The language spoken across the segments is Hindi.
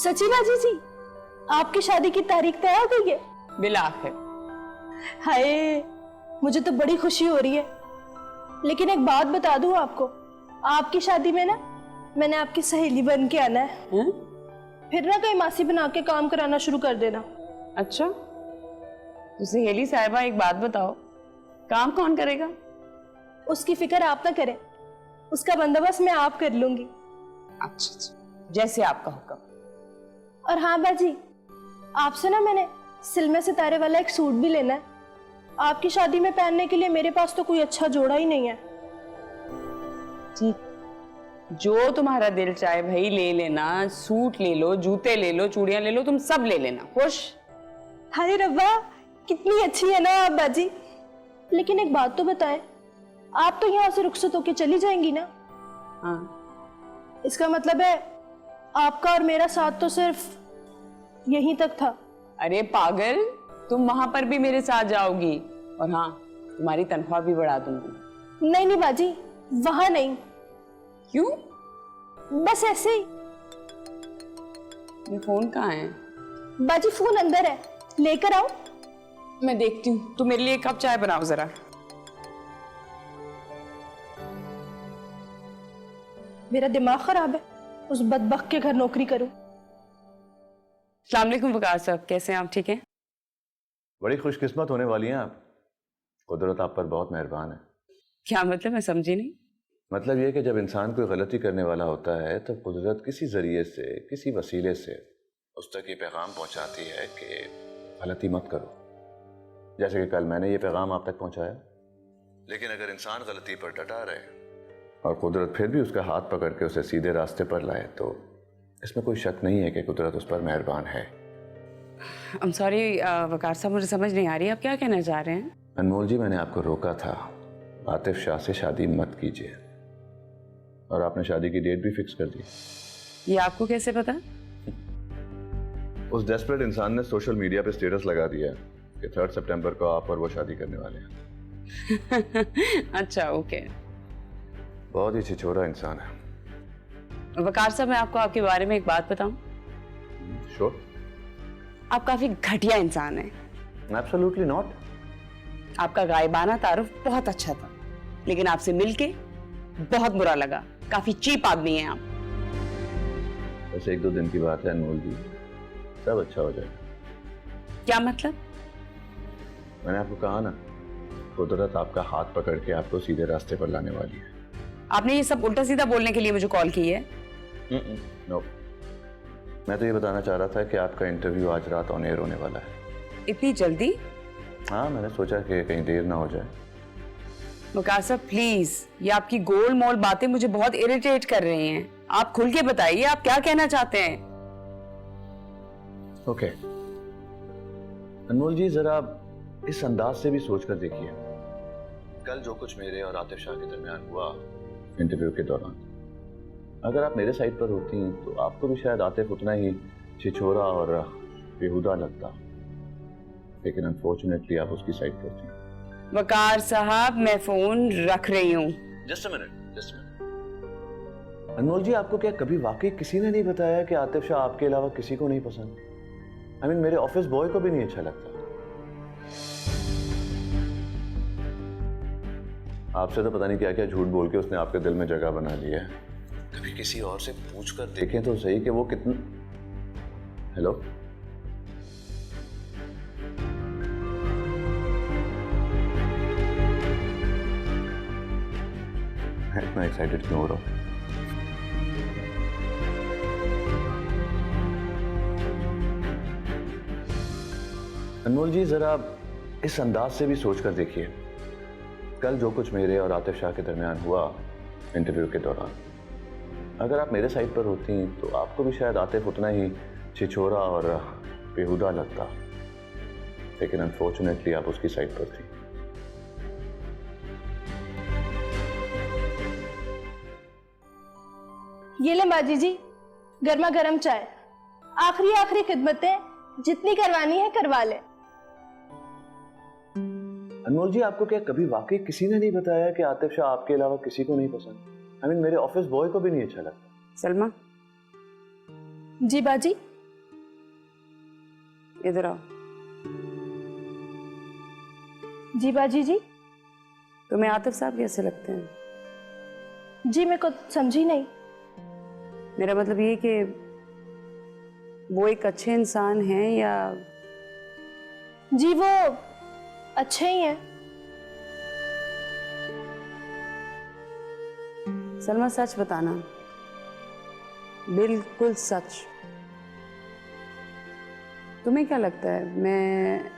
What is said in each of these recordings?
सची बाजी जी, आपकी शादी की तारीख तय हो गई है? बिलाखिर। हाय, मुझे तो बड़ी खुशी हो रही है। लेकिन एक बात बता दूं आपको, आपकी शादी में ना मैंने आपकी सहेली बन के आना है। फिर ना कहीं मासी बना के काम कराना शुरू कर देना। अच्छा, तो सहेली साहिबा एक बात बताओ, काम कौन करेगा? उसकी फिक्र आप ना करें, उसका बंदोबस्त मैं आप कर लूंगी। अच्छा, जैसे आपका हुक्म। और हाँ बाजी, आपसे ना मैंने सिलमे सितारे वाला एक सूट भी लेना है। आपकी शादी में पहनने के लिए मेरे पास तो कोई अच्छा जोड़ा ही नहीं है। ठीक, जो तुम्हारा दिल चाहे भाई ले लेना। सूट ले लो, जूते ले लो, चूड़ियां ले लो, तुम सब ले लेना। खुश? हाय रब्बा, कितनी अच्छी है ना आप बाजी। लेकिन एक बात तो बताएं, आप तो यहाँ से रुखसत होके चली जाएंगी ना? हाँ। इसका मतलब है आपका और मेरा साथ तो सिर्फ यहीं तक था। अरे पागल, तुम वहां पर भी मेरे साथ जाओगी, और हाँ, तुम्हारी तनख्वाह भी बढ़ा दूंगी। नहीं नहीं बाजी, वहां नहीं। क्यों? बस ऐसे ही। ये फोन कहाँ है? बाजी फोन अंदर है, लेकर आओ। मैं देखती हूँ। तुम मेरे लिए एक कप चाय बनाओ जरा। मेरा दिमाग खराब है, उस बदबख्त के घर नौकरी करूं। अस्सलाम वालेकुम वकार साहब, कैसे हैं आप? ठीक हैं? बड़ी खुशकिस्मत होने वाली हैं आप। कुदरत आप पर बहुत मेहरबान है। क्या मतलब? मैं समझी नहीं। मतलब ये कि जब इंसान कोई गलती करने वाला होता है तो कुदरत किसी जरिए से, किसी वसीले से उस तक ये पैगाम पहुंचाती है कि गलती मत करो। जैसे कि कल मैंने ये पैगाम आप तक पहुंचाया। लेकिन अगर इंसान गलती पर डटा रहे और कुदरत फिर भी उसका हाथ पकड़ के उसे सीधे रास्ते पर लाए, तो इसमें कोई शक नहीं है कि कुदरत उस पर मेहरबान है। I'm sorry, वकार साहब, मुझे समझ नहीं आ रही आप क्या कहना चाह रहे हैं। अनमोल जी, मैंने आपको रोका था, आतिफ शाह से शादी मत कीजिए, और आपने शादी की डेट भी फिक्स कर दी। ये आपको कैसे पता? उस डेस्परेट इंसान ने सोशल मीडिया पे स्टेटस लगा दिया कि 3 सितंबर को आप और वो शादी करने वाले हैं। अच्छा, ओके। बहुत ही छिछोरा इंसान है। वकार साहब, मैं आपको आपके बारे में एक बात बताऊं? श्योर। आप काफी घटिया इंसान हैं। Absolutely not. आपका गायबाना तारुफ बहुत अच्छा था, लेकिन आपसे मिलके बहुत बुरा लगा। काफी चीप आदमी हैं आप। बस 1-2 दिन की बात है अनमोल जी, सब अच्छा हो जाएगा। क्या मतलब? मैंने आपको कहा ना, कुदरत आपका हाथ पकड़ के आपको सीधे रास्ते पर लाने वाली है। आपने ये सब उल्टा सीधा बोलने के लिए मुझे कॉल की है? नो, मैं तो ये बताना चाह रहा था कि आपका इंटरव्यू आज रात ऑन एयर होने वाला है। इतनी जल्दी? हाँ, मैंने सोचा कि कहीं देर ना हो जाए। वकार साहब प्लीज, ये आपकी गोल मोल बातें मुझे बहुत इरिटेट कर रही हैं। आप खुल के बताइए, आप क्या कहना चाहते हैं? ओके अनमोल जी, जरा इस अंदाज से भी सोच कर देखिए, कल जो कुछ मेरे और आतिफ शाह के दरमियान हुआ इंटरव्यू के दौरान, अगर आप मेरे साइड पर होती तो आपको भी शायद आतिफ उतना ही छिछोरा और बेहुदा लगता, लेकिन अनफॉर्चुनेटली आप उसकी साइड पर थी। वकार साहब, मैं फोन रख रही हूँ। Just a minute. अनमोल जी, आपको क्या कभी वाकई किसी ने नहीं बताया कि आतिफ शाह आपके अलावा किसी को नहीं पसंद? I mean, मेरे ऑफिस बॉय को भी नहीं अच्छा लगता। आपसे तो पता नहीं क्या क्या झूठ बोल के उसने आपके दिल में जगह बना ली है। कभी किसी और से पूछ कर देखें तो सही कि वो कितना। हेलो, इतना एक्साइटेड क्यों हो रहा हूं? अनमोल जी, जरा इस अंदाज से भी सोच कर देखिए, कल जो कुछ मेरे और आतिफ शाह के दरमियान हुआ इंटरव्यू के दौरान, अगर आप मेरे साइड पर होती तो आपको भी शायद आतिफ उतना ही छिछोरा और बेहुदा लगता, लेकिन अनफॉर्चुनेटली आप उसकी साइड पर थी। ये ले बाजी जी, गर्मा गर्म चाय। आखिरी खिदमतें जितनी करवानी है करवा ले। अनमोल जी, आपको क्या कभी वाकई किसी ने नहीं बताया कि आतिफ शाह आपके अलावा किसी को नहीं पसंद? I mean, मेरे ऑफिस बॉय को भी नहीं अच्छा लगता। सलमा। जी बाजी। इधर आओ। जी बाजी जी। तुम्हें आतिफ साहब कैसे लगते हैं? जी मैं कुछ समझी नहीं। मेरा मतलब ये कि वो एक अच्छे इंसान हैं या? जी वो अच्छे ही हैं। सलमा सच बताना, बिल्कुल सच। तुम्हें क्या लगता है मैं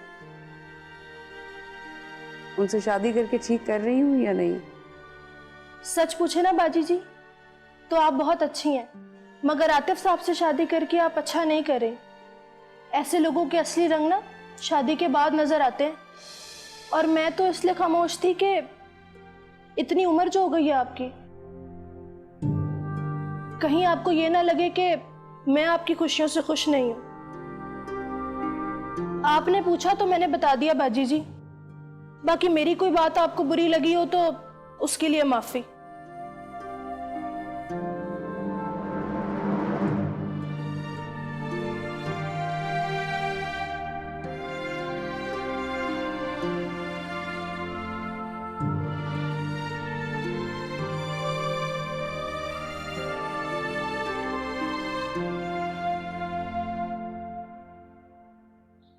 उनसे शादी करके ठीक कर रही हूँ या नहीं? सच पूछे ना बाजी जी तो आप बहुत अच्छी हैं, मगर आतिफ साहब से शादी करके आप अच्छा नहीं करें। ऐसे लोगों के असली रंग ना शादी के बाद नजर आते हैं। और मैं तो इसलिए खामोश थी कि इतनी उम्र जो हो गई है आपकी, कहीं आपको ये ना लगे कि मैं आपकी खुशियों से खुश नहीं हूं। आपने पूछा तो मैंने बता दिया बाजी जी। बाकी मेरी कोई बात आपको बुरी लगी हो तो उसके लिए माफी।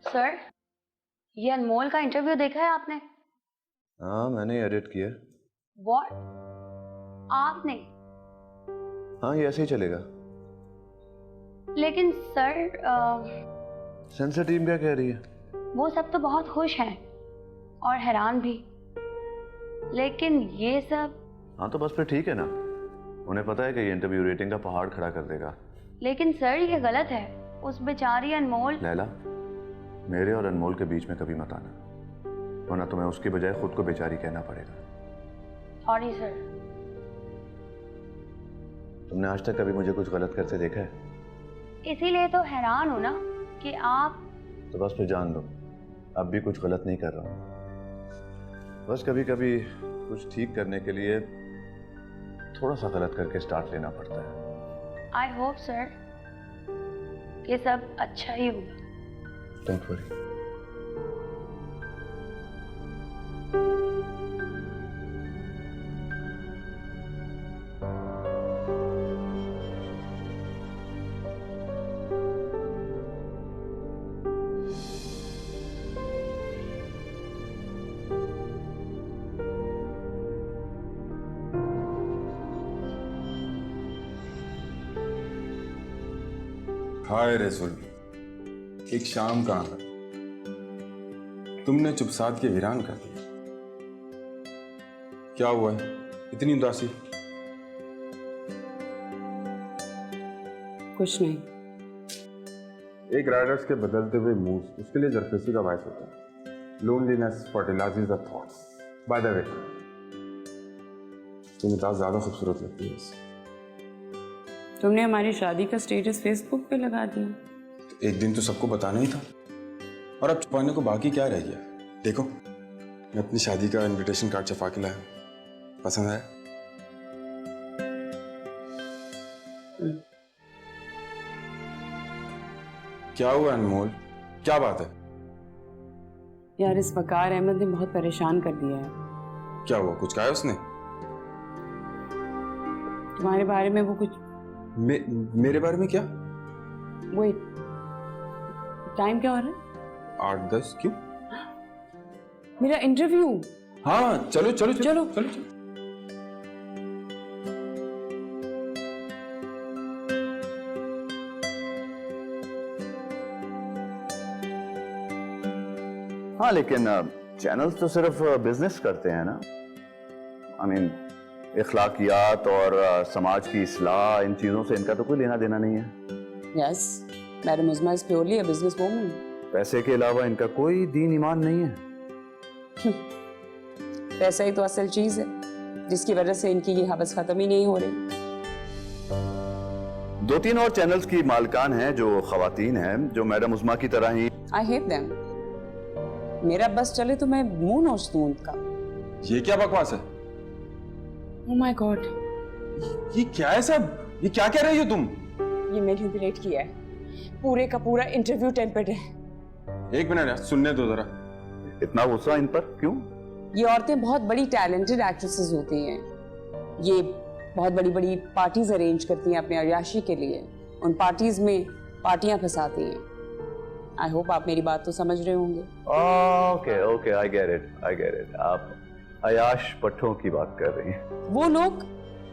सर, ये अनमोल का इंटरव्यू देखा है आपने? हाँ मैंने एडिट किया। व्हाट? आपने? हाँ ये ऐसे ही चलेगा। लेकिन सर सेंसर टीम क्या कह रही है? वो सब तो बहुत खुश हैं और हैरान भी, लेकिन ये सब। हाँ तो बस फिर ठीक है ना, उन्हें पता है कि ये इंटरव्यू रेटिंग का पहाड़ खड़ा कर देगा। लेकिन सर ये गलत है। उस बेचारी अनमोल। लैला, मेरे और अनमोल के बीच में कभी मत आना, वरना तुम्हें उसकी बजाय खुद को बेचारी कहना पड़ेगा। Sorry sir. तुमने आज तक कभी मुझे कुछ गलत करते देखा है? इसीलिए तो हैरान हूं ना कि आप। तो बस फिर जान लो, अब भी कुछ गलत नहीं कर रहा हूँ। बस कभी कभी कुछ ठीक करने के लिए थोड़ा सा गलत करके स्टार्ट लेना पड़ता है। आई होप सर ये सब अच्छा ही होगा। Don't worry. हाय रसूल, एक शाम का आना तुमने चुपसाद के वीरान कर दिया। क्या हुआ है, इतनी उदासी? कुछ नहीं। एक राइडर्स के बदलते हुए मूड उसके लिए जरफेसी का बायस होता है। Loneliness fertilises the thoughts. By the way, तुम इतना ज्यादा खूबसूरत लगती है। तुमने हमारी शादी का स्टेटस फेसबुक पे लगा दिया। तो एक दिन तो सबको बताना ही था, और अब छुपाने को बाकी क्या रह गया? देखो, मैं अपनी शादी का इनविटेशन कार्ड छपा के लाया। पसंद आया? क्या हुआ अनमोल, क्या बात है? यार इस वकार अहमद ने बहुत परेशान कर दिया है। क्या हुआ, कुछ कहा है उसने? तुम्हारे बारे में वो कुछ। मेरे बारे में क्या? वेट, टाइम क्या हो रहा है? 8-10 क्यों? मेरा इंटरव्यू। हाँ चलो चलो चलो चलो, चलो, चलो। हाँ लेकिन चैनल्स तो सिर्फ बिजनेस करते हैं ना। आई मीन इखलाकियात और समाज की इस्लाह, इन चीज़ों से इनका तो कोई लेना देना नहीं है। Yes, madam उज़मा is purely a business woman. पैसे के अलावा इनका कोई दीन ईमान नहीं है। पैसा ही तो असल चीज है जिसकी वजह से इनकी ये हवस खत्म ही नहीं हो रही। 2-3 और चैनल्स की मालकान हैं जो खवातीन हैं, जो मैडम उज़मा की तरह ही। I hate them. मेरा बस चले तो मैं मुंह नोच दूं उनका। ये क्या बकवास है? ओह माय गॉड, ये क्या है सब? ये क्या कह रही हो तुम? ये मैनिपुलेट किया है। पूरे का पूरा इंटरव्यू टेम्पर्ड है। एक मिनट यार, सुनने दो जरा। इतना गुस्सा इन पर क्यों? ये औरतें बहुत बड़ी टैलेंटेड एक्ट्रेसेस होती हैं। ये बहुत बड़ी बड़ी पार्टीज अरेंज करती हैं अपने अय्याशी के लिए। उन पार्टीज में पार्टियां फंसाती हैं। आई होप आप मेरी बात तो समझ रहे होंगे। Okay okay, I get it. आप अयाश पट्टों की बात कर रही हैं। वो लोग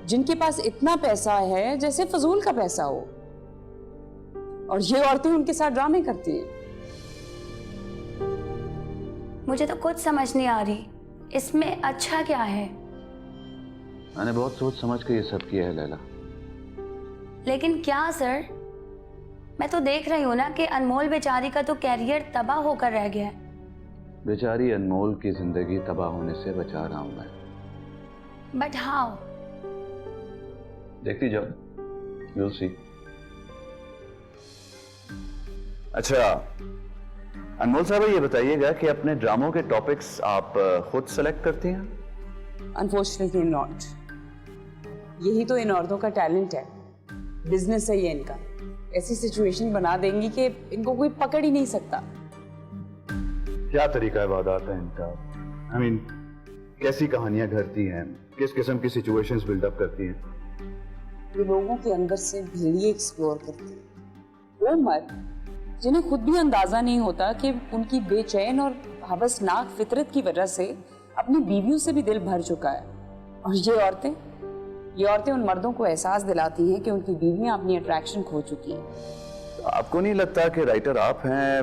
जिनके पास इतना पैसा है जैसे फजूल का पैसा हो, और ये औरतें उनके साथ ड्रामे करती हैं। मुझे तो कुछ समझ नहीं आ रही, इसमें अच्छा क्या है? मैंने बहुत सोच समझ के ये सब किया है लैला। लेकिन क्या सर? मैं तो देख रही हूँ ना कि अनमोल बेचारी का तो कैरियर तबाह होकर रह गया है। बेचारी अनमोल की जिंदगी तबाह होने से बचा रहा हूं मैं। But how? देखती जाओ, you'll see। अच्छा अनमोल साहब, ये बताइएगा कि अपने ड्रामों के टॉपिक्स आप खुद सेलेक्ट करती हैं? Unfortunately not. यही तो इन औरतों का टैलेंट है, बिजनेस है ये इनका। ऐसी सिचुएशन बना देंगी कि इनको कोई पकड़ ही नहीं सकता। क्या तरीका है वादात है इनका? I mean, कैसी कहानियां घड़ती हैं, किस किस्म की सिचुएशंस बिल्डअप करती हैं? ये लोगों के अंदर से भेड़िए एक्सप्लोर करती है। वो मर्द जिन्हें खुद भी अंदाजा नहीं होता कि उनकी बेचैन और हवसनाक फितरत की वजह से अपनी बीवियों से भी दिल भर चुका है। और ये औरतें उन मर्दों को एहसास दिलाती हैं कि उनकी बीवियां अपनी अट्रैक्शन खो चुकी हैं। तो आपको नहीं लगता कि राइटर आप हैं,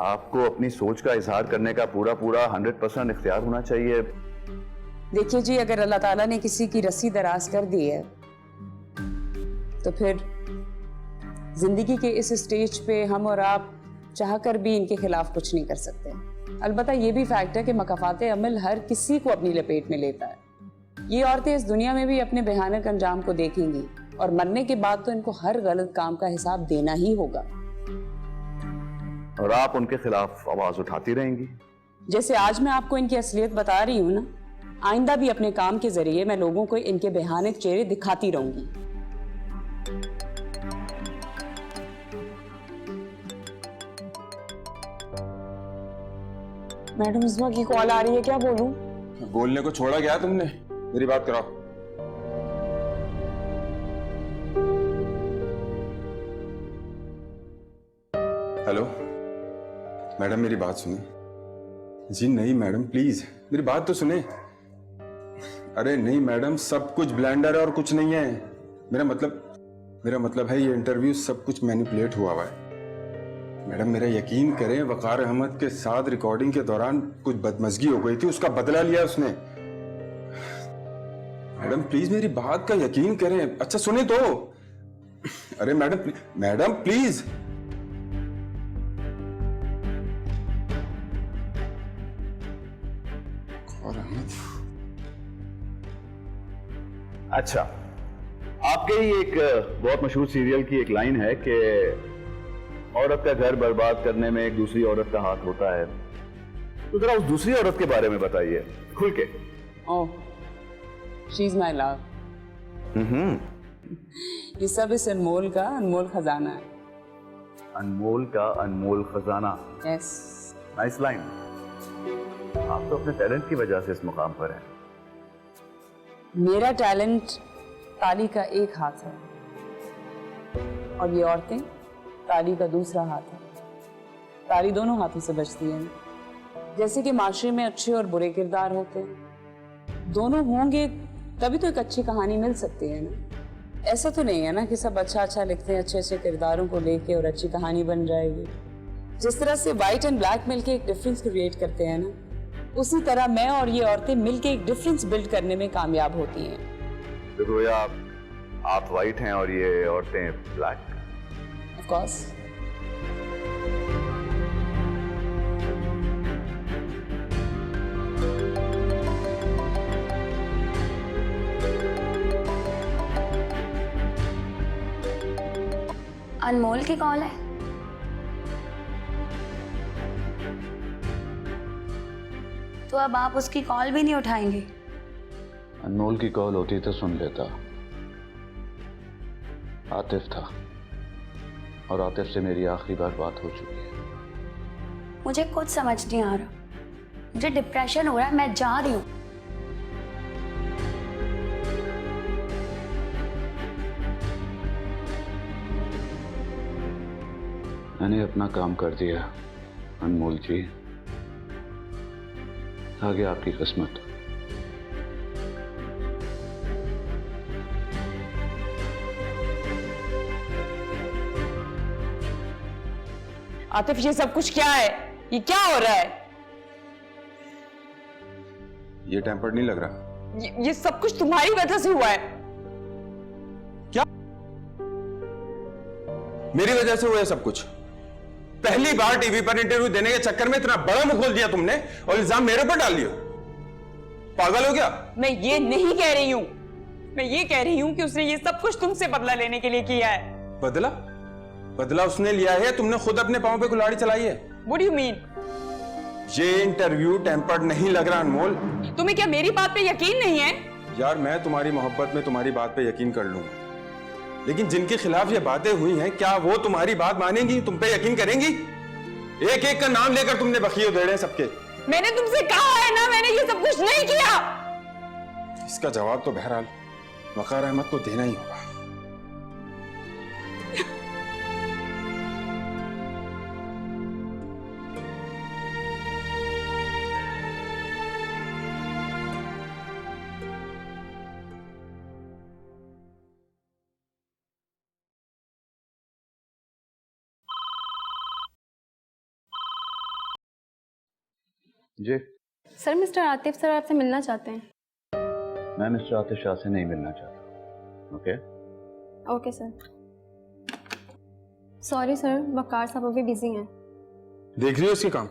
आपको अपनी सोच का इजहार करने का पूरा 100% इख्तियार होना चाहिए? देखिए जी, अगर अल्लाह ताला ने किसी की रस्सी दराज कर दी है तो फिर जिंदगी के इस स्टेज पे हम और आप चाहकर भी इनके खिलाफ कुछ नहीं कर सकते। अलबत्ता ये भी फैक्ट है कि मकाफाते अमल हर किसी को अपनी लपेट में लेता है। ये औरतें इस दुनिया में भी अपने भयानक अंजाम को देखेंगी, और मरने के बाद तो इनको हर गलत काम का हिसाब देना ही होगा। और आप उनके खिलाफ आवाज उठाती रहेंगी? जैसे आज मैं आपको इनकी असलियत बता रही हूँ ना, आइंदा भी अपने काम के जरिए मैं लोगों को इनके भयानक चेहरे दिखाती रहूंगी। मैडम इस्मा की कॉल आ रही है, क्या बोलूं? बोलने को छोड़ा क्या तुमने? मेरी बात कराओ। हेलो मैडम, मेरी बात सुने। जी नहीं मैडम, प्लीज मेरी बात तो सुने। अरे नहीं मैडम, सब कुछ ब्लेंडर है और कुछ नहीं है। मेरा मतलब है ये इंटरव्यू सब कुछ मैनिपुलेट हुआ है। मैडम मेरा यकीन करें, वकार अहमद के साथ रिकॉर्डिंग के दौरान कुछ बदमजगी हो गई थी, उसका बदला लिया उसने। मैडम प्लीज मेरी बात का यकीन करें। अच्छा सुने तो। अरे मैडम प्लीज। अच्छा, आपके ही एक बहुत मशहूर सीरियल की एक लाइन है कि औरत का घर बर्बाद करने में एक दूसरी औरत का हाथ होता है। तो जरा उस दूसरी औरत के बारे में बताइए खुल के। ओह, शी इज माय लव। ये सब इस अनमोल का अनमोल खजाना है। अनमोल का अनमोल खजाना। यस। Nice line. आप तो अपने टैलेंट की वजह से इस मुकाम पर हैं। मेरा टैलेंट ताली का एक हाथ है, और ये औरतें ताली का दूसरा हाथ है। ताली दोनों हाथों से बजती है। जैसे कि माशरे में अच्छे और बुरे किरदार होते हैं, दोनों होंगे तभी तो एक अच्छी कहानी मिल सकती है ना। ऐसा तो नहीं है ना कि सब अच्छा लिखते हैं, अच्छे अच्छे किरदारों को लेके और अच्छी कहानी बन जाएगी। जिस तरह से व्हाइट एंड ब्लैक मिलके एक डिफरेंस क्रिएट करते हैं ना, उसी तरह मैं और ये औरतें मिलके एक डिफरेंस बिल्ड करने में कामयाब होती हैं। तो गोया आप वाइट हैं और ये औरतें ब्लैक। Of course. अनमोल की कॉल है। तो अब आप उसकी कॉल भी नहीं उठाएंगे? अनमोल की कॉल होती तो सुन लेता। आतिफ था, और आतिफ से मेरी आखिरी बार बात हो चुकी है। मुझे कुछ समझ नहीं आ रहा, मुझे डिप्रेशन हो रहा है, मैं जा रही हूँ। मैंने अपना काम कर दिया अनमोल जी, आगे आपकी किस्मत। आतिफ, ये सब कुछ क्या है? ये क्या हो रहा है? ये टेम्पर्ड नहीं लग रहा। ये सब कुछ तुम्हारी वजह से हुआ है। क्या मेरी वजह से हुआ है सब कुछ? पहली बार टीवी पर इंटरव्यू देने के चक्कर में इतना बड़ा मुंह खोल दिया तुमने और इल्जाम मेरे पर डाल लिया। पागल हो गया? मैं ये नहीं कह रही हूँ, मैं ये कह रही हूँ कि उसने ये सब कुछ तुमसे बदला लेने के लिए किया है। बदला? बदला उसने लिया है, तुमने खुद अपने पांव पे कुल्हाड़ी चलाई है। What do you mean? ये इंटरव्यू टेम्पर्ड नहीं लग रहा अनमोल। तुम्हें क्या मेरी बात पे यकीन नहीं है? यार मैं तुम्हारी मोहब्बत में तुम्हारी बात पे यकीन कर लूंगा, लेकिन जिनके खिलाफ ये बातें हुई हैं, क्या वो तुम्हारी बात मानेंगी, तुम पे यकीन करेंगी? एक एक का नाम लेकर तुमने बखिए उधेड़े हैं सबके। मैंने तुमसे कहा है ना, मैंने ये सब कुछ नहीं किया। इसका जवाब तो बहरहाल वकार अहमद को देना ही होगा। जी, सर मिस्टर आतिफ सर आपसे मिलना चाहते हैं। मैं मिस्टर आतिफ शाह से नहीं मिलना चाहता। Okay? Okay sir. Sorry sir, Waqar sahab अभी बिजी हैं। देख रही हो इसके काम?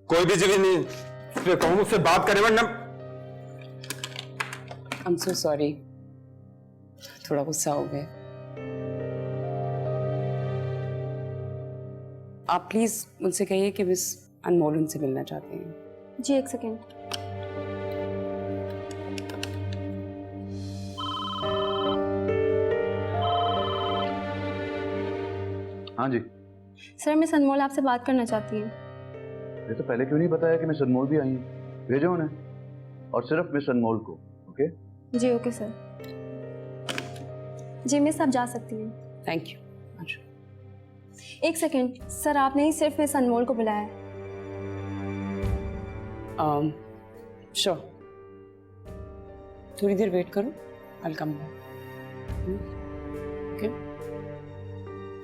कोई भी जगह नहीं, उससे कहूं मुझसे बात करे वरना। I'm so sorry, थोड़ा गुस्सा हो गए। आप प्लीज उनसे कहिए कि मिस अनमोल उनसे मिलना चाहते हैं। जी एक सेकेंड। हाँ जी। सर मिस अनमोल आपसे बात करना चाहती हैं। ये तो पहले क्यों नहीं बताया कि मिस अनमोल भी आई हैं? भेजो उन्हें, और सिर्फ मिस अनमोल को। ओके? जी ओके सर। जी मिस आप जा सकती हैं। Thank you. एक सेकेंड सर, आपने ही सिर्फ मिस अनमोल को बुलाया है। श्योर, थोड़ी देर वेट करो, I'll come back. Okay?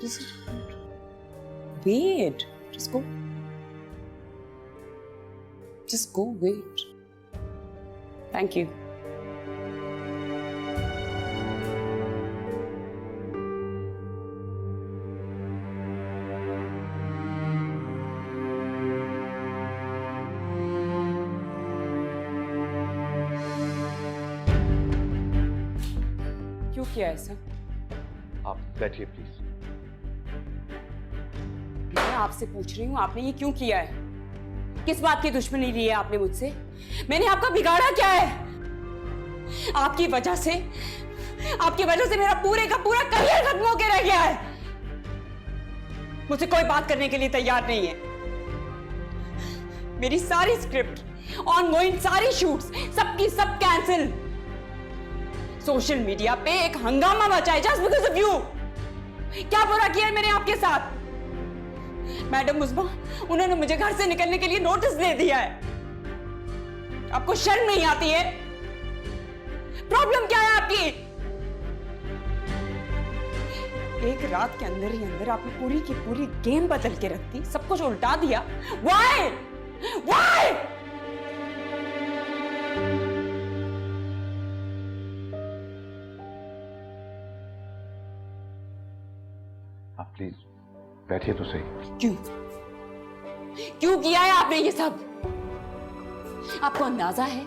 Just wait. Just go. Just go, wait. Thank you. क्यों किया ऐसा? आप बैठिए प्लीज। मैं आपसे पूछ रही हूँ, आपने ये क्यों किया है? किस बात की दुश्मनी ली है आपने मुझसे? मैंने आपका बिगाड़ा क्या है? आपकी वजह से मेरा पूरे का पूरा करियर खत्म होकर रह गया है। मुझसे कोई बात करने के लिए तैयार नहीं है। मेरी सारी स्क्रिप्ट, ऑनगोइंग सारी शूट्स, सबकी सब कैंसिल। सोशल मीडिया पे एक हंगामा मचा है जस्ट बिकॉज ऑफ यू। क्या बुरा किया है मैंने आपके साथ? मैडम मुस्बा, उन्होंने मुझे घर से निकलने के लिए नोटिस दे दिया है। आपको शर्म नहीं आती है? प्रॉब्लम क्या है आपकी? एक रात के अंदर ही अंदर आपने पूरी की पूरी गेम बदल के रख दी, सब कुछ उल्टा दिया। Why? Why? आप प्लीज बैठिए तो सही। क्यों किया है आपने ये सब? आपको अंदाजा है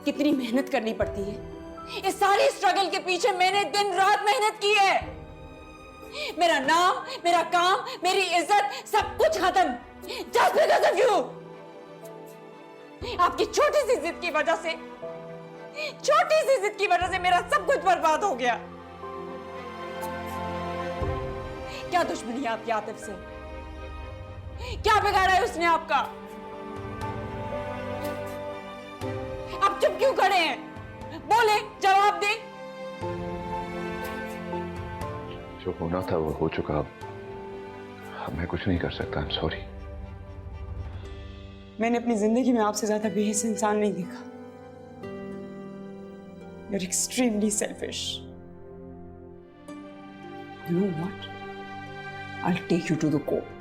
कितनी मेहनत करनी पड़ती है? इस सारी स्ट्रगल के पीछे मैंने दिन रात मेहनत की है। मेरा नाम, मेरा काम, मेरी इज्जत, सब कुछ खत्म जस्ट बिकॉज़ ऑफ यू। आपकी छोटी सी जिद की वजह से मेरा सब कुछ बर्बाद हो गया। क्या दुश्मनी है आपकी आतिफ से? क्या बिगाड़ा है उसने आपका? आप चुप क्यों खड़े हैं? बोले, जवाब दे। जो होना था वो हो चुका। अब मैं कुछ नहीं कर सकता। I am sorry. मैंने अपनी जिंदगी में आपसे ज्यादा बेहिस इंसान नहीं देखा। You're extremely selfish. You know what? I'll take you to the court.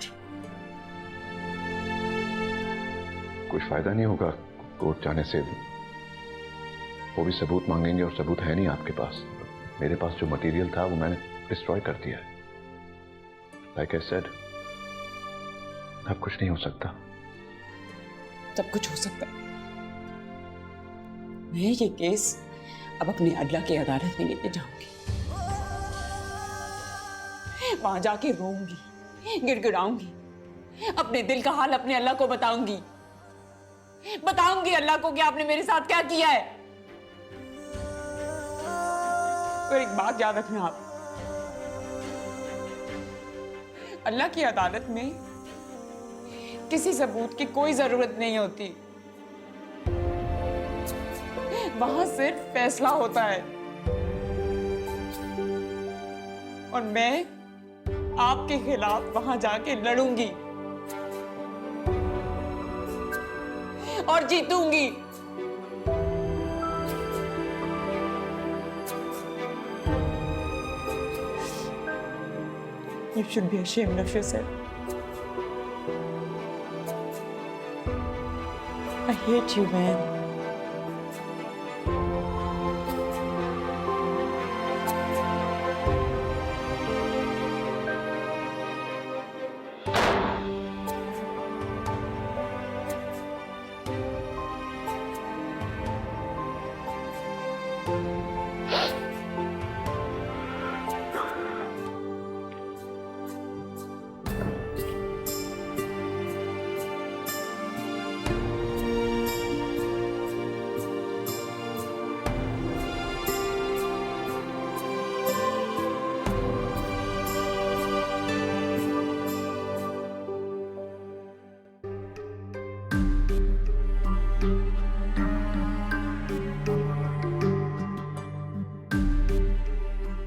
कोई फायदा नहीं होगा कोर्ट जाने से। वो भी सबूत मांगेंगे और सबूत है नहीं आपके पास। मेरे पास जो मटेरियल था वो मैंने डिस्ट्रॉय कर दिया है। लाइक आई सेड, अब कुछ नहीं हो सकता। सब कुछ हो सकता है। मैं ये केस अब अपनी अल्लाह की अदालत में लेके जाऊंगी। वहां जाके रोऊंगी, गिड़गिड़ाऊंगी, अपने दिल का हाल अपने अल्लाह को बताऊंगी। बताऊंगी अल्लाह को कि आपने मेरे साथ क्या किया है। और एक बात याद रखना आप, अल्लाह की अदालत में किसी सबूत की कोई जरूरत नहीं होती। वहां सिर्फ फैसला होता है। और मैं आपके खिलाफ वहां जाके लड़ूंगी और जीतूंगी। You should be ashamed of yourself. I hate you, man.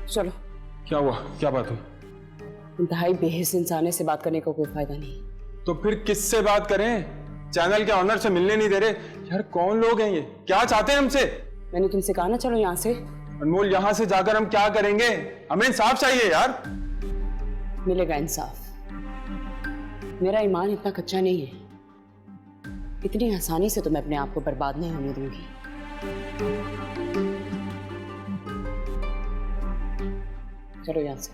चलो। क्या हुआ? क्या बात हुई? इंतहाई बेहिस इंसान से बात करने का कोई फायदा नहीं। तो फिर किससे बात करें? चैनल के ऑनर से मिलने नहीं दे रहे यार। कौन लोग हैं ये? क्या चाहते हैं हमसे? मैंने तुमसे कहा ना चलो यहाँ से। अनमोल, यहाँ से जाकर हम क्या करेंगे? हमें इंसाफ चाहिए यार। मिलेगा इंसाफ। मेरा ईमान इतना कच्चा नहीं है, इतनी आसानी से तो मैं अपने आप को बर्बाद नहीं होने दूंगी। चलो यहाँ से।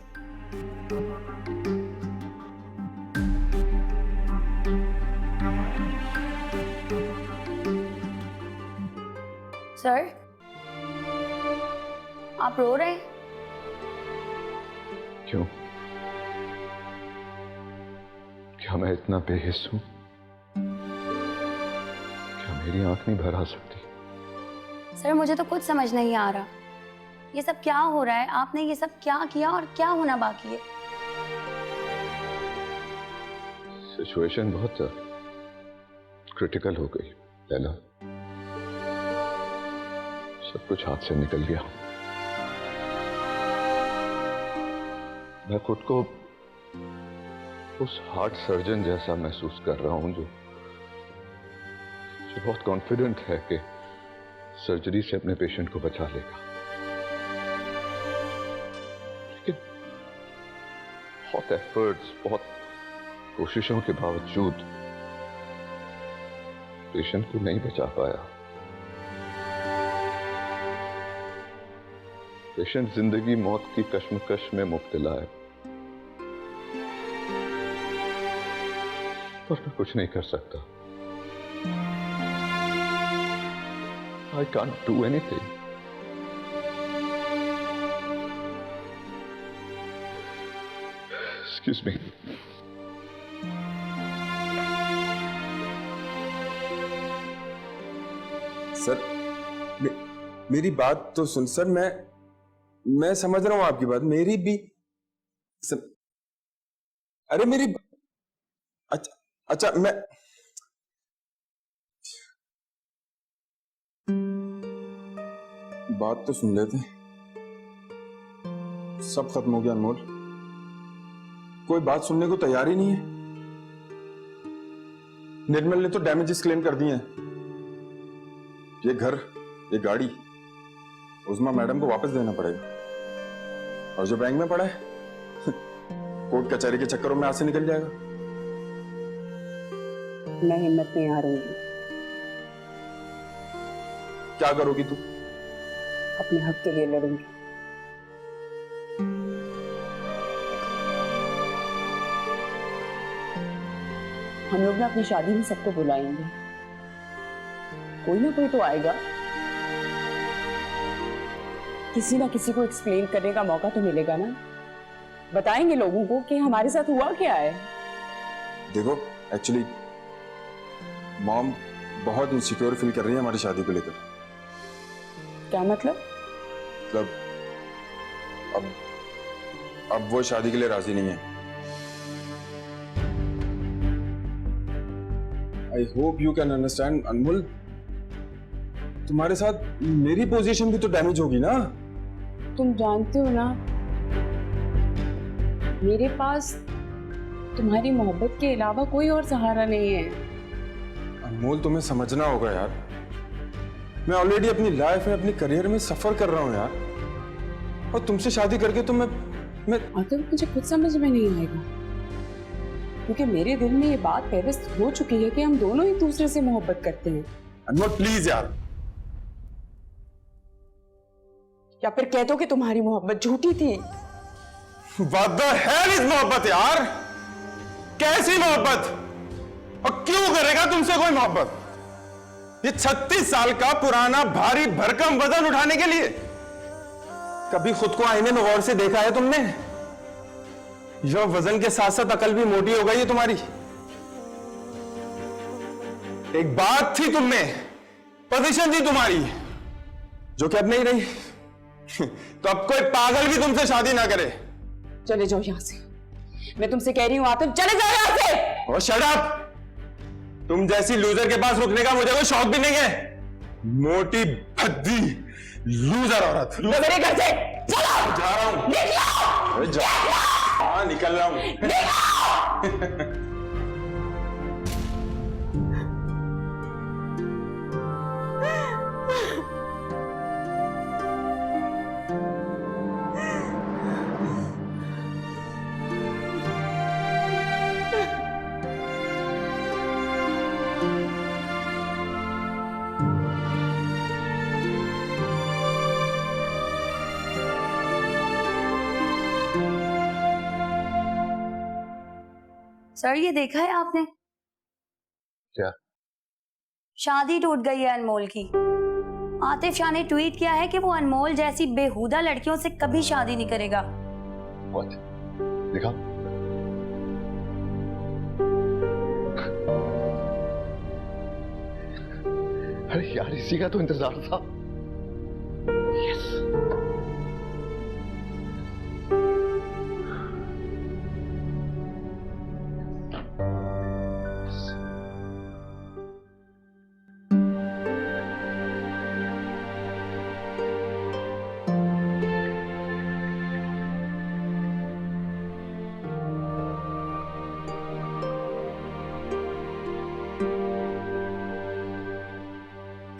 सर, आप रो रहे हैं? क्यों? क्या मैं इतना बेहिस हूं? क्या मेरी आंख नहीं भर आ सकती? सर, मुझे तो कुछ समझ नहीं आ रहा। ये सब क्या हो रहा है? आपने ये सब क्या किया और क्या होना बाकी है? सिचुएशन बहुत क्रिटिकल हो गई लैला। सब कुछ हाथ से निकल गया। मैं खुद को उस हार्ट सर्जन जैसा महसूस कर रहा हूं जो बहुत कॉन्फिडेंट है कि सर्जरी से अपने पेशेंट को बचा लेगा। लेकिन बहुत एफर्ट्स, बहुत कोशिशों के बावजूद पेशेंट को नहीं बचा पाया। पेशेंट जिंदगी मौत की कश्मकश में मुब्तला है और मैं कुछ नहीं कर सकता। I can't do anything. Excuse me. Sir, मेरी बात तो सुन। सर, मैं समझ रहा हूं आपकी बात। मेरी भी अरे मेरी अच्छा अच्छा मैं बात तो सुन लेते। सब खत्म हो गया अनमोल, कोई बात सुनने को तैयार ही नहीं है। निर्मल ने तो डैमेजेस क्लेम कर दिए हैं। ये घर, ये गाड़ी उस्मा मैडम को वापस देना पड़ेगा, और जो बैंक में पड़ा है कोर्ट कचहरी के चक्करों में आज से निकल जाएगा। मैं हिम्मत नहीं हारूंगी। क्या करोगी तू? अपने हक के लिए लड़ूंगी। हम लोग ना अपनी शादी में सबको बुलाएंगे, कोई ना कोई तो आएगा, किसी ना किसी को एक्सप्लेन करने का मौका तो मिलेगा ना। बताएंगे लोगों को कि हमारे साथ हुआ क्या है। देखो एक्चुअली मॉम बहुत इनसिक्योर फील कर रही है हमारी शादी को लेकर। क्या मतलब? मतलब अब वो शादी के लिए राजी नहीं है। I hope you can understand Anmol, तुम्हारे साथ मेरी पोजीशन भी तो डैमेज होगी ना। तुम जानते हो ना, मेरे पास तुम्हारी मोहब्बत के अलावा कोई और सहारा नहीं है। अनमोल तुम्हें समझना होगा यार, मैं ऑलरेडी अपनी लाइफ में अपनी करियर में सफर कर रहा हूं यार, और तुमसे शादी करके तो मैं आखिर मुझे खुद समझ में नहीं आएगा, क्योंकि मेरे दिल में ये बात पेवस्त हो चुकी है कि हम दोनों एक दूसरे से मोहब्बत करते हैं। अनमोल प्लीज यार। या फिर कह दो कि तुम्हारी मोहब्बत झूठी थी। What the hell is मोहब्बत यार? कैसी मोहब्बत? और क्यों करेगा तुमसे कोई मोहब्बत? ये 36 साल का पुराना भारी भरकम वजन उठाने के लिए? कभी खुद को आईने में गौर से देखा है तुमने? यह वजन के साथ साथ अकल भी मोटी हो गई है तुम्हारी। एक बात थी तुम में, पोजीशन थी तुम्हारी, जो कि अब नहीं रही। तो अब कोई पागल भी तुमसे शादी ना करे। चले जाओ यहां से, मैं तुमसे कह रही हूं आतिफ, चले जाओ यहां से। और शट अप! तुम जैसी लूजर के पास रुकने का मुझे कोई शौक भी नहीं है। मोटी भद्दी लूजर औरत। मेरे घर से चलो। जा रहा हूं। निकलो। हाँ निकल रहा हूं। सर ये देखा है आपने? क्या? शादी टूट गई है अनमोल की। आतिफ शाह ने ट्वीट किया है कि वो अनमोल जैसी बेहुदा लड़कियों से कभी शादी नहीं करेगा। What? देखा? अरे यार इसी का तो इंतजार था। यस।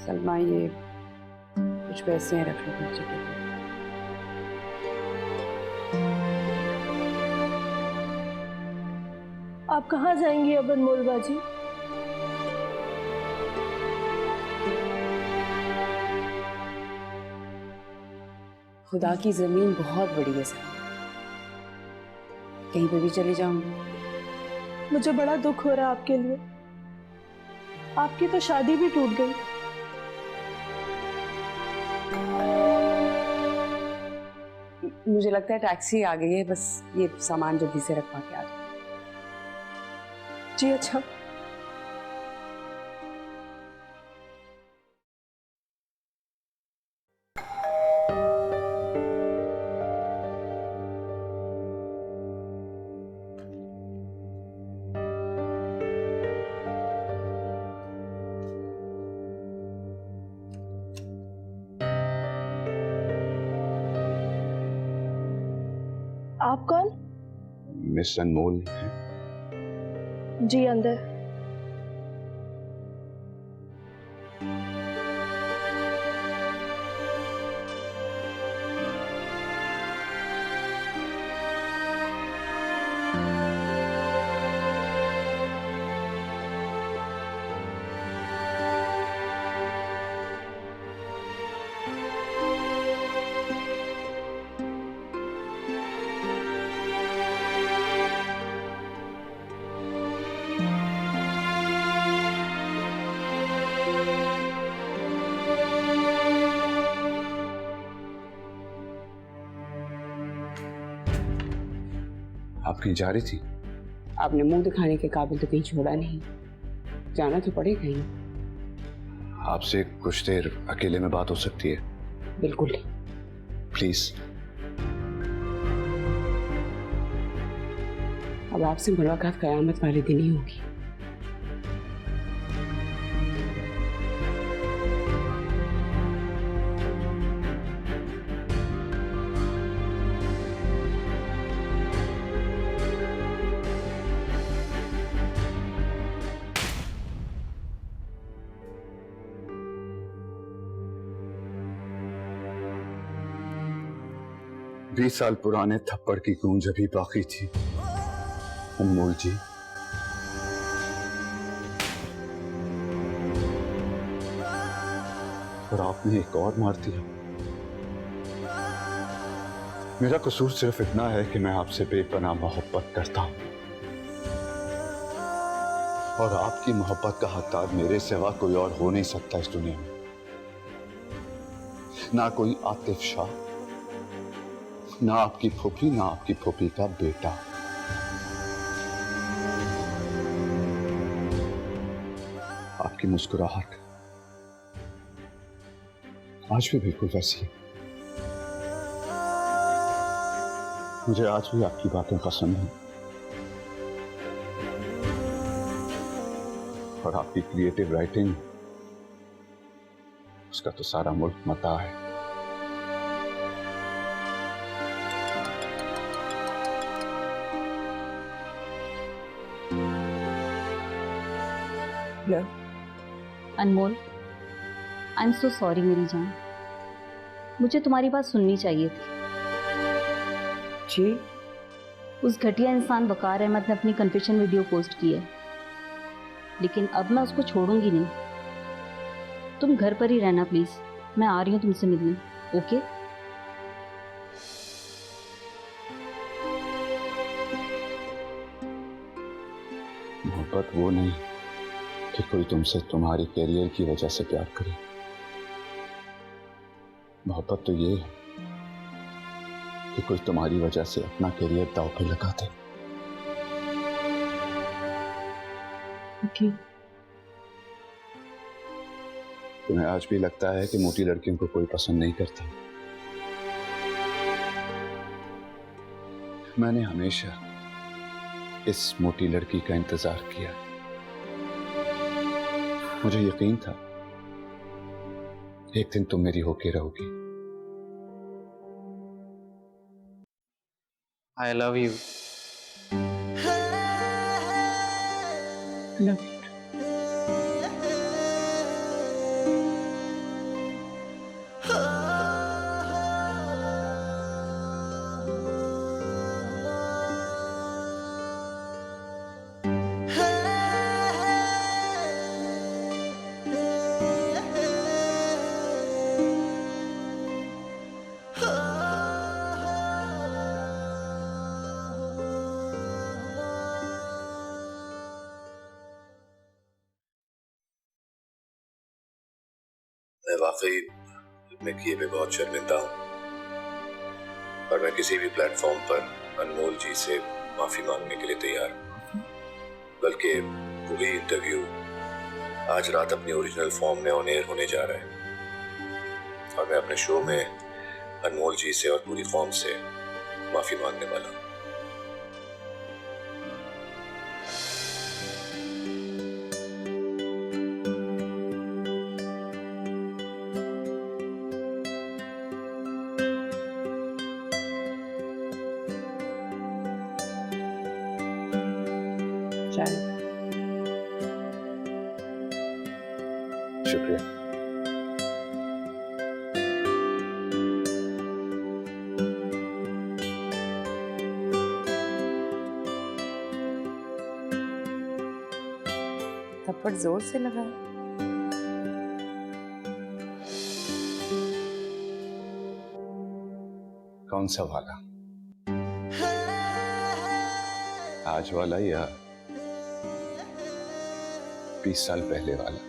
सलमा ये कुछ पैसे हैं, रख लो बच्चे के लिए। आप कहाँ जाएंगी अब अनमोल बाजी? खुदा की जमीन बहुत बड़ी है सर, कहीं पे भी चले जाऊंगी। मुझे बड़ा दुख हो रहा है आपके लिए। आपकी तो शादी भी टूट गई। मुझे लगता है टैक्सी आ गई है, बस ये सामान जल्दी से रखवा के आ जाओ। जी अच्छा। आप कौन? मिस अनमोल जी अंदर। आप कहीं जा रही थी? आपने मुंह दिखाने के काबिल तो कहीं छोड़ा नहीं, जाना तो पड़ेगा ही। आपसे कुछ देर अकेले में बात हो सकती है? बिल्कुल। प्लीज। अब आपसे मुलाकात कयामत वाले दिन ही होगी। बीस साल पुराने थप्पड़ की गूंज अभी बाकी थी अनमोल जी। और आपने एक और मार दिया। मेरा कसूर सिर्फ इतना है कि मैं आपसे बेपनाह मोहब्बत करता हूं, और आपकी मोहब्बत का हकदार मेरे सिवा कोई और हो नहीं सकता इस दुनिया में। ना कोई आतिफ शाह, ना आपकी फूफी, ना आपकी फूफी का बेटा। आपकी मुस्कुराहट आज भी बिल्कुल वैसी है। मुझे आज भी आपकी बातें पसंद हैं, और आपकी क्रिएटिव राइटिंग, उसका तो सारा मुल्क मता है। अनमोल, आई एम सो सॉरी मेरी जान, मुझे तुम्हारी बात सुननी चाहिए थी। जी? उस घटिया इंसान वकार अहमद ने अपनी कन्फेशन वीडियो पोस्ट की है, लेकिन अब मैं उसको छोड़ूंगी नहीं। तुम घर पर ही रहना प्लीज, मैं आ रही हूँ तुमसे मिलने। ओके? मोहब्बत वो नहीं कि कोई तुमसे तुम्हारी कैरियर की वजह से प्यार करे। मोहब्बत तो ये है कि कोई तुम्हारी वजह से अपना कैरियर दांव पे लगा दे। ओके। तुम्हें आज भी लगता है कि मोटी लड़कियों को कोई पसंद नहीं करता? मैंने हमेशा इस मोटी लड़की का इंतजार किया। मुझे यकीन था एक दिन तुम मेरी होके रहोगी। I love you. लव। मैं वाकई अपने किए पे बहुत शर्मिंदा हूँ, और मैं किसी भी प्लेटफॉर्म पर अनमोल जी से माफी मांगने के लिए तैयार हूँ। बल्कि पूरी इंटरव्यू आज रात अपनी ओरिजिनल फॉर्म में ऑन एयर होने जा रहा है, और मैं अपने शो में अनमोल जी से और पूरी फॉर्म से माफी मांगने वाला हूँ। थप्पड़ जोर से लगा है। कौन सा वाला? आज वाला या 20 साल पहले वाला?